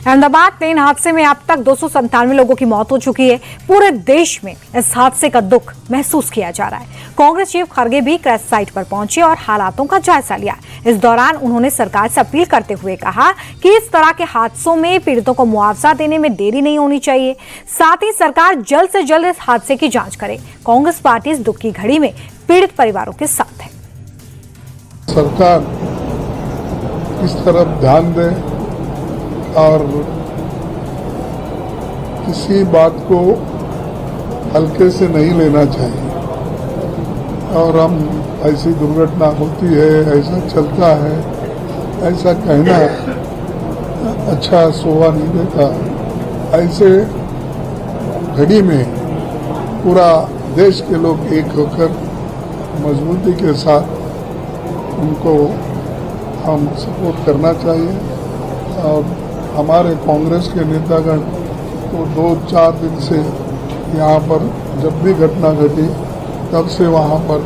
Ahmedabad train हादसे में अब तक 297 लोगों की मौत हो चुकी है। पूरे देश में इस हादसे का दुख महसूस किया जा रहा है। कांग्रेस चीफ खड़गे भी क्रैश साइट पर पहुंचे और हालातों का जायजा लिया। इस दौरान उन्होंने सरकार से अपील करते हुए कहा कि इस तरह के हादसों में पीड़ितों को मुआवजा देने में देरी नहीं होनी चाहिए। साथ ही सरकार जल्द से जल्द इस हादसे की जांच करे। कांग्रेस पार्टी इस दुख की घड़ी में पीड़ित परिवारों के साथ है। सरकार इस तरफ ध्यान दे और किसी बात को हल्के से नहीं लेना चाहिए। और हम ऐसी दुर्घटना होती है, ऐसा चलता है, ऐसा कहना अच्छा शोभा नहीं देता। ऐसे घड़ी में पूरा देश के लोग एक होकर मजबूती के साथ उनको हम सपोर्ट करना चाहिए। और हमारे कांग्रेस के नेतागण तो 2-4 दिन से यहाँ पर जब भी घटना घटी तब से वहाँ पर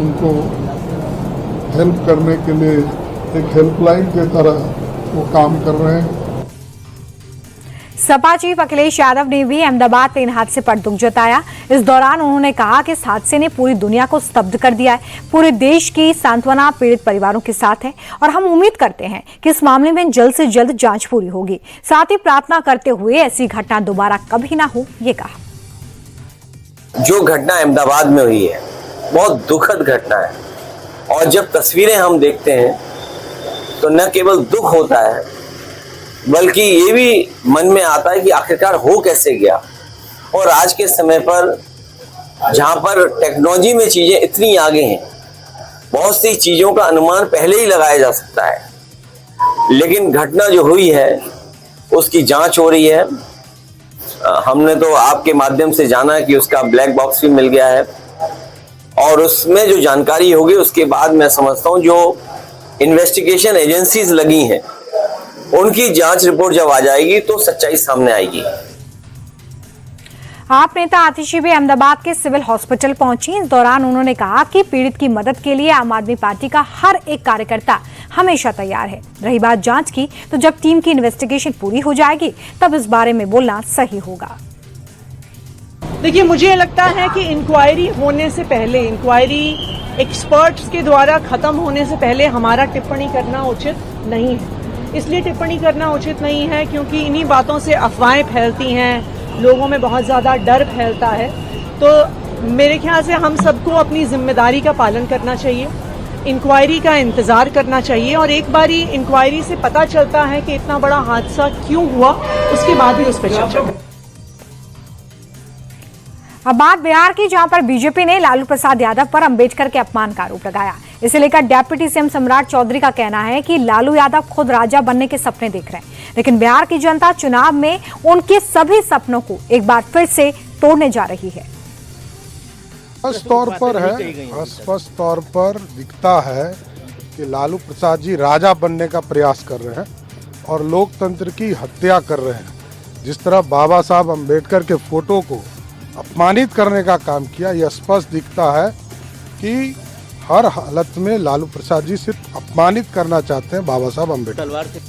उनको हेल्प करने के लिए एक हेल्पलाइन की तरह वो काम कर रहे हैं। सपा चीफ अखिलेश यादव ने भी अहमदाबाद ट्रेन हादसे पर दुख जताया। इस दौरान उन्होंने कहा कि इस हादसे ने पूरी दुनिया को स्तब्ध कर दिया है। पूरे देश की सांत्वना पीड़ित परिवारों के साथ है और हम उम्मीद करते हैं कि इस मामले में जल्द से जल्द जांच पूरी होगी। साथ ही प्रार्थना करते हुए ऐसी घटना दोबारा कभी ना हो, ये कहा। जो घटना अहमदाबाद में हुई है बहुत दुखद घटना है और जब तस्वीरें हम देखते हैं तो न केवल दुख होता है बल्कि ये भी मन में आता है कि आखिरकार हो कैसे गया। और आज के समय पर जहां पर टेक्नोलॉजी में चीजें इतनी आगे हैं, बहुत सी चीजों का अनुमान पहले ही लगाया जा सकता है, लेकिन घटना जो हुई है उसकी जांच हो रही है। हमने तो आपके माध्यम से जाना कि उसका ब्लैक बॉक्स भी मिल गया है और उसमें जो जानकारी होगी उसके बाद मैं समझता हूं जो इन्वेस्टिगेशन एजेंसीज लगी हैं उनकी जांच रिपोर्ट जब आ जाएगी तो सच्चाई सामने आएगी। आप नेता आतिशी भी अहमदाबाद के सिविल हॉस्पिटल पहुंची। इस दौरान उन्होंने कहा कि पीड़ित की मदद के लिए आम आदमी पार्टी का हर एक कार्यकर्ता हमेशा तैयार है। रही बात जांच की, तो जब टीम की इन्वेस्टिगेशन पूरी हो जाएगी तब इस बारे में बोलना सही होगा। देखिए, मुझे लगता है कि इंक्वायरी होने से पहले, इंक्वायरी एक्सपर्ट्स के द्वारा खत्म होने से पहले हमारा टिप्पणी करना उचित नहीं है। इसलिए टिप्पणी करना उचित नहीं है क्योंकि इन्हीं बातों से अफवाहें फैलती हैं, लोगों में बहुत ज़्यादा डर फैलता है। तो मेरे ख्याल से हम सबको अपनी जिम्मेदारी का पालन करना चाहिए, इंक्वायरी का इंतज़ार करना चाहिए और एक बारी इंक्वायरी से पता चलता है कि इतना बड़ा हादसा क्यों हुआ, उसके बाद ही उस पर चर्चा करें। अब बात बिहार की, जहां पर बीजेपी ने लालू प्रसाद यादव पर अंबेडकर के अपमान का आरोप लगाया। इसे लेकर डिप्टी सीएम सम्राट चौधरी का कहना है कि लालू यादव खुद राजा बनने के सपने देख रहे हैं, लेकिन बिहार की जनता चुनाव में उनके सभी सपनों को एक बार फिर से तोड़ने जा रही है। स्पष्ट तौर पर दिखता है कि लालू प्रसाद जी राजा बनने का प्रयास कर रहे हैं और लोकतंत्र की हत्या कर रहे हैं। जिस तरह बाबा साहब अम्बेडकर के फोटो को अपमानित करने का काम किया, यह स्पष्ट दिखता है कि हर हालत में लालू प्रसाद जी सिर्फ अपमानित करना चाहते हैं बाबा साहब अम्बेडकर।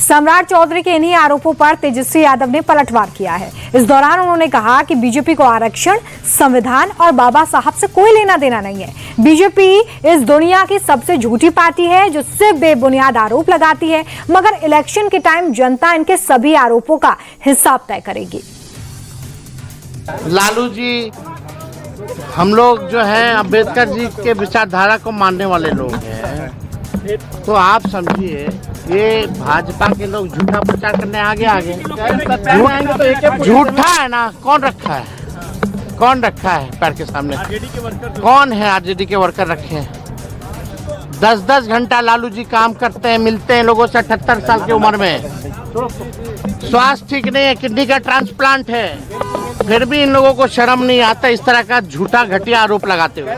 सम्राट चौधरी के इन्हीं आरोपों पर तेजस्वी यादव ने पलटवार किया है। इस दौरान उन्होंने कहा कि बीजेपी को आरक्षण, संविधान और बाबा साहब से कोई लेना देना नहीं है। बीजेपी इस दुनिया की सबसे झूठी पार्टी है जो सिर्फ बेबुनियाद आरोप लगाती है, मगर इलेक्शन के टाइम जनता इनके सभी आरोपों का हिसाब तय करेगी। लालू जी, हम लोग जो है अम्बेडकर जी के विचारधारा को मानने वाले लोग हैं, तो आप समझिए ये भाजपा के लोग झूठा प्रचार करने आगे झूठा है ना। कौन रखा है पैर के सामने? कौन है आरजेडी के वर्कर रखे हैं? 10-10 घंटा लालू जी काम करते हैं, मिलते हैं लोगों से 78 साल की उम्र में। स्वास्थ्य ठीक नहीं है, किडनी का ट्रांसप्लांट है, फिर भी इन लोगों को शर्म नहीं आता इस तरह का झूठा घटिया आरोप लगाते हुए।